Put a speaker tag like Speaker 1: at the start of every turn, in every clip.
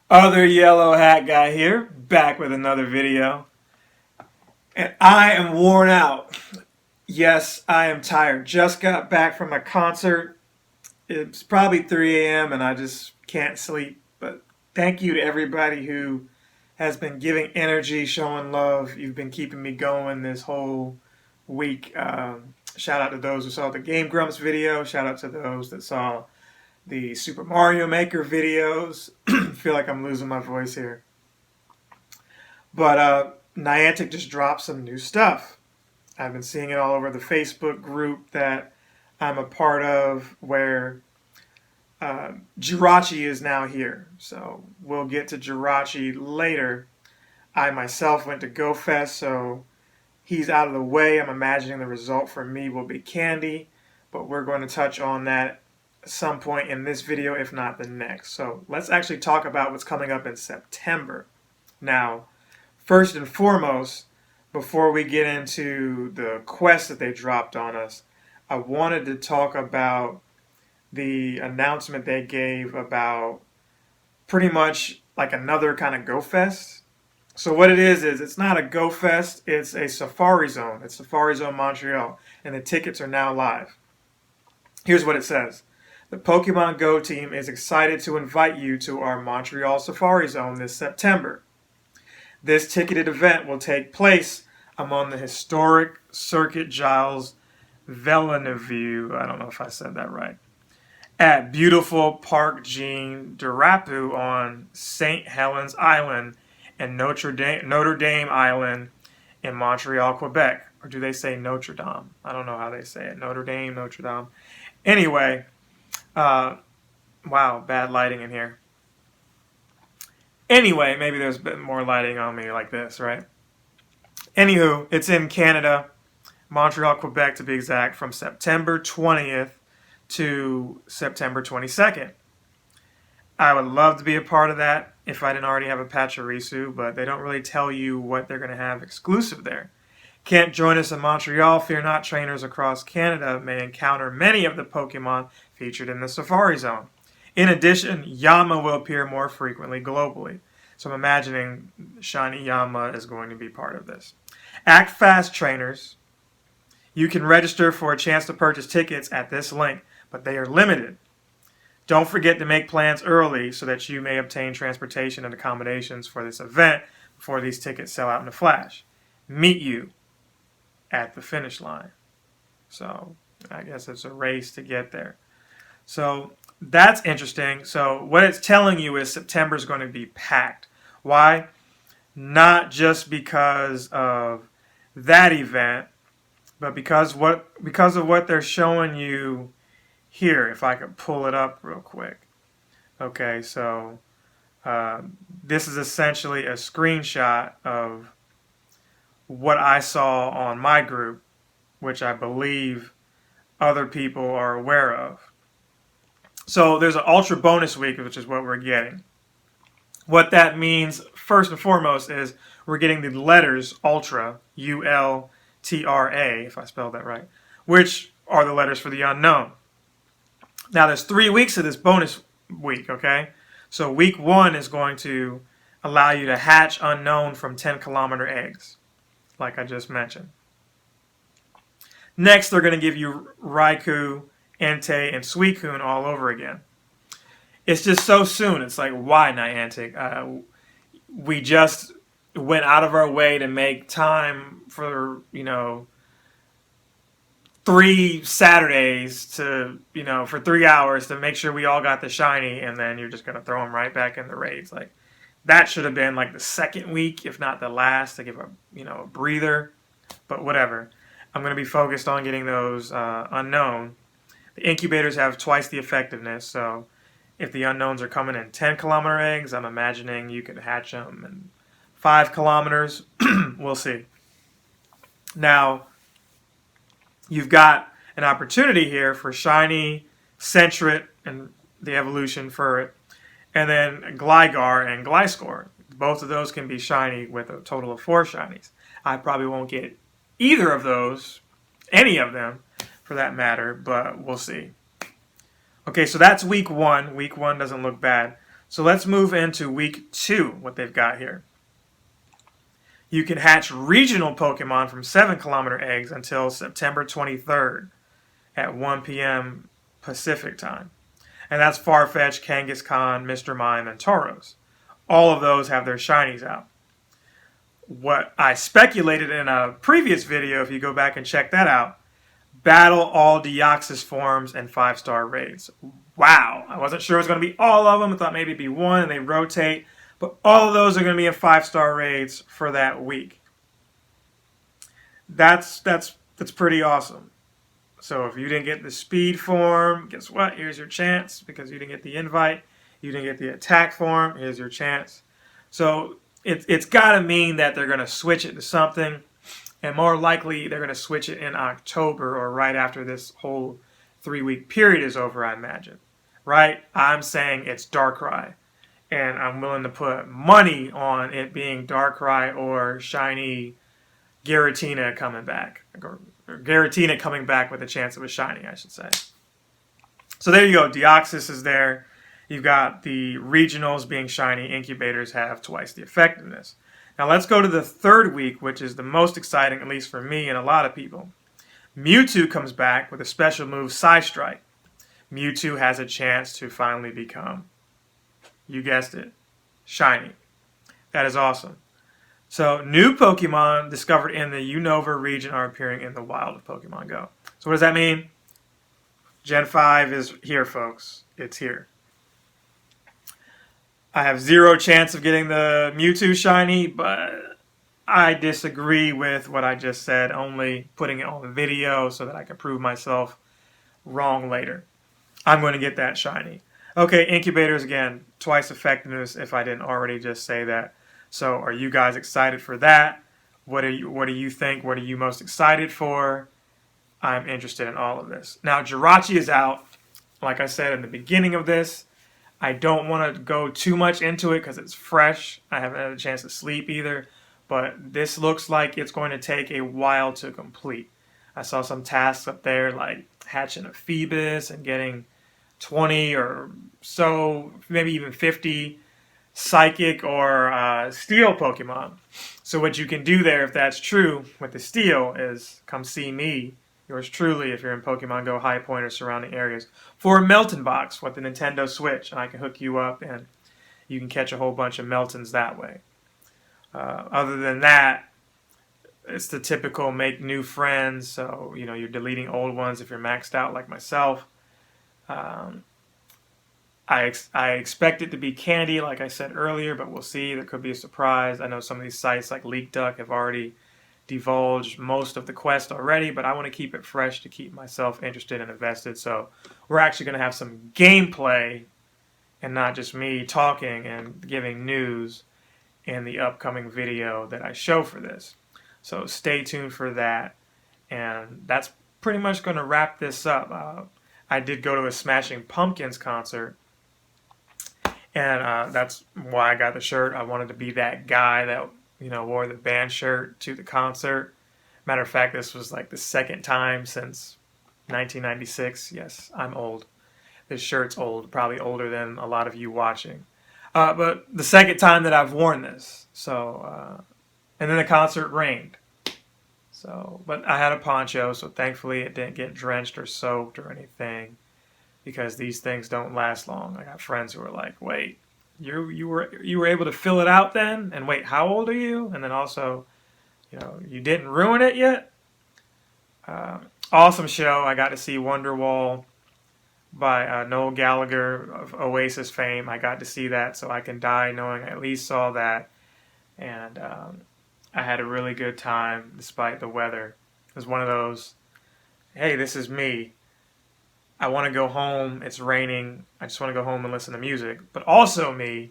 Speaker 1: Other yellow hat guy here, back with another video. And I am worn out. Yes, I am tired. Just got back from a concert. It's probably 3 a.m. and I just can't sleep. But thank you to everybody who has been giving energy, showing love. You've been keeping me going this whole week. Shout out to those who saw the Game Grumps video. Shout out to those that saw the Super Mario Maker videos. I feel like I'm losing my voice here. But Niantic just dropped some new stuff. I've been seeing it all over the Facebook group that I'm a part of where Jirachi is now here. So we'll get to Jirachi later. I myself went to GoFest, so he's out of the way. I'm imagining the result for me will be Candy, but we're going to touch on that at some point in this video, if not the next. So let's actually talk about what's coming up in September. Now, first and foremost, before we get into the quest that they dropped on us, I wanted to talk about the announcement they gave about pretty much like another kind of Go Fest. So what it is it's not a Go Fest, it's a Safari Zone. It's Safari Zone Montreal, and the tickets are now live. Here's what it says. The Pokemon Go team is excited to invite you to our Montreal Safari Zone this September. This ticketed event will take place among the historic Circuit Giles Villeneuve, I don't know if I said that right, at beautiful Park Jean Drapeau on St. Helens Island and Notre Dame Island in Montreal, Quebec. Or do they say Notre Dame? I don't know how they say it. Notre Dame, Notre Dame. Anyway, wow, bad lighting in here. Anyway, maybe there's a bit more lighting on me like this, right? Anywho, it's in Canada, Montreal, Quebec to be exact, from September 20th to September 22nd. I would love to be a part of that if I didn't already have a Pachirisu, but they don't really tell you what they're going to have exclusive there. Can't join us in Montreal? Fear not, trainers across Canada may encounter many of the Pokemon featured in the Safari Zone. In addition, Yama will appear more frequently globally. So I'm imagining Shiny Yama is going to be part of this. Act fast, trainers. You can register for a chance to purchase tickets at this link, but they are limited. Don't forget to make plans early so that you may obtain transportation and accommodations for this event before these tickets sell out in a flash. Meet you at the finish line. So I guess it's a race to get there. So that's interesting. So what it's telling you is September is going to be packed. Why? Not just because of that event, but because of what they're showing you here. If I could pull it up real quick. Okay, so this is essentially a screenshot of what I saw on my group, which I believe other people are aware of. So there's an Ultra Bonus Week, which is what we're getting. What that means, first and foremost, is we're getting the letters Ultra, U-L-T-R-A, if I spelled that right, which are the letters for the unknown. Now, there's 3 weeks of this bonus week, okay? So week 1 is going to allow you to hatch unknown from 10-kilometer eggs, like I just mentioned. Next, they're going to give you Raikou, Entei, and Suicune all over again. It's just so soon. It's like, why, Niantic? We just went out of our way to make time for, 3 Saturdays to, for 3 hours to make sure we all got the shiny, and then you're just going to throw them right back in the raids. Like, that should have been like the second week, if not the last, to give a breather. But whatever. I'm going to be focused on getting those unknown. The incubators have twice the effectiveness, so if the unknowns are coming in 10-kilometer eggs, I'm imagining you could hatch them in 5 kilometers. We'll see. Now, you've got an opportunity here for Shiny, Sentret, and the evolution for it, and then Gligar and Gliscor. Both of those can be shiny with a total of 4 shinies. I probably won't get either of those, any of them, for that matter, but we'll see. Okay, so that's week 1. Week 1 doesn't look bad. So let's move into week 2, what they've got here. You can hatch regional Pokemon from 7-kilometer eggs until September 23rd at 1 p.m. Pacific time. And that's Farfetch, Kangaskhan, Mr. Mime, and Tauros. All of those have their shinies out. What I speculated in a previous video, if you go back and check that out, battle all Deoxys forms and 5-star raids. Wow, I wasn't sure it was going to be all of them. I thought maybe it'd be one and they rotate. But all of those are going to be in 5-star raids for that week. That's pretty awesome. So if you didn't get the speed form, guess what? Here's your chance, because you didn't get the invite. You didn't get the attack form. Here's your chance. So it's got to mean that they're going to switch it to something. And more likely, they're going to switch it in October or right after this whole 3-week period is over, I imagine. Right? I'm saying it's Darkrai. And I'm willing to put money on it being Darkrai or shiny Giratina coming back. Or Giratina coming back with a chance of a shiny, I should say. So there you go. Deoxys is there. You've got the regionals being shiny. Incubators have twice the effectiveness. Now let's go to the 3rd week, which is the most exciting, at least for me and a lot of people. Mewtwo comes back with a special move, Psystrike. Mewtwo has a chance to finally become, you guessed it, shiny. That is awesome. So new Pokemon discovered in the Unova region are appearing in the wild of Pokemon Go. So what does that mean? Gen 5 is here, folks. It's here. I have 0 chance of getting the Mewtwo shiny, but I disagree with what I just said, only putting it on the video so that I can prove myself wrong later. I'm going to get that shiny. Okay, incubators again, twice effectiveness if I didn't already just say that. So are you guys excited for that? What do you think? What are you most excited for? I'm interested in all of this. Now, Jirachi is out. Like I said in the beginning of this, I don't want to go too much into it because it's fresh. I haven't had a chance to sleep either. But this looks like it's going to take a while to complete. I saw some tasks up there like hatching a Phoebus and getting 20 or so, maybe even 50 Psychic or Steel Pokemon. So what you can do there, if that's true, with the Steel is come see me, yours truly, if you're in Pokemon Go High Point or surrounding areas, for a Melton box with the Nintendo Switch, and I can hook you up and you can catch a whole bunch of Meltons that way. Other than that, it's the typical make new friends, so you're deleting old ones if you're maxed out like myself. I expect it to be candy, like I said earlier, but we'll see. There could be a surprise. I know some of these sites like Leak Duck have already divulged most of the quest already, but I want to keep it fresh to keep myself interested and invested. So we're actually going to have some gameplay and not just me talking and giving news in the upcoming video that I show for this. So stay tuned for that. And that's pretty much going to wrap this up. I did go to a Smashing Pumpkins concert, and that's why I got the shirt. I wanted to be that guy that wore the band shirt to the concert. Matter of fact, this was like the 2nd time since 1996. Yes, I'm old. This shirt's old, probably older than a lot of you watching. But the 2nd time that I've worn this. So, and then the concert rained. So, but I had a poncho, so thankfully it didn't get drenched or soaked or anything, because these things don't last long. I got friends who were like, "Wait, you were able to fill it out then? And wait, how old are you? And then also, you didn't ruin it yet." Awesome show. I got to see Wonderwall by Noel Gallagher of Oasis fame. I got to see that, so I can die knowing I at least saw that. And I had a really good time despite the weather. It was one of those, hey, this is me. I want to go home. It's raining. I just want to go home and listen to music. But also me,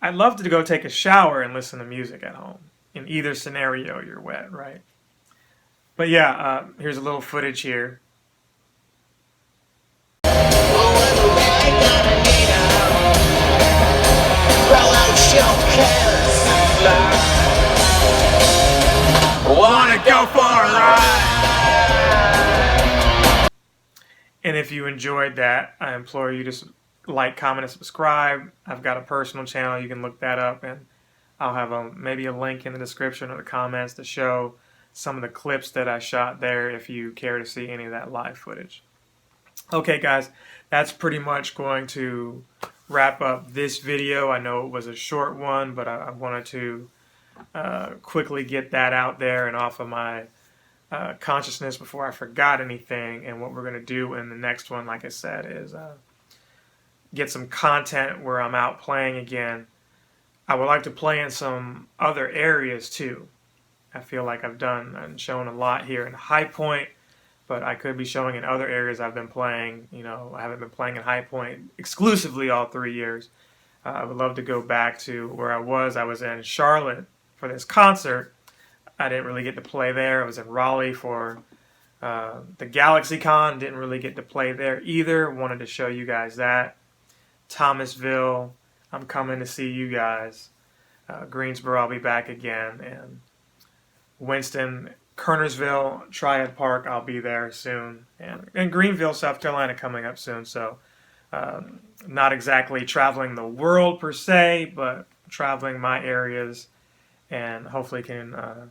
Speaker 1: I'd love to go take a shower and listen to music at home. In either scenario, you're wet, right? But yeah, here's a little footage here. Wanna go for a ride? And if you enjoyed that, I implore you to like, comment, and subscribe. I've got a personal channel. You can look that up, and I'll have maybe a link in the description or the comments to show some of the clips that I shot there if you care to see any of that live footage. Okay, guys, that's pretty much going to wrap up this video. I know it was a short one, but I wanted to quickly get that out there and off of my consciousness before I forgot anything. And what we're going to do in the next one, like I said, is get some content where I'm out playing again. I would like to play in some other areas too. I feel like I've done and shown a lot here in High Point, but I could be showing in other areas I've been playing. You know, I haven't been playing in High Point exclusively all 3 years. I would love to go back to where I was. I was in Charlotte for this concert. I didn't really get to play there. I was in Raleigh for the GalaxyCon. Didn't really get to play there either. Wanted to show you guys that. Thomasville, I'm coming to see you guys. Greensboro, I'll be back again. And Winston, Kernersville, Triad Park, I'll be there soon. And Greenville, South Carolina, coming up soon. So not exactly traveling the world per se, but traveling my areas, and hopefully can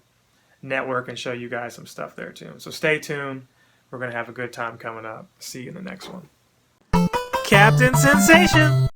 Speaker 1: network and show you guys some stuff there too. So stay tuned. We're going to have a good time coming up. See you in the next one. Captain Sensation!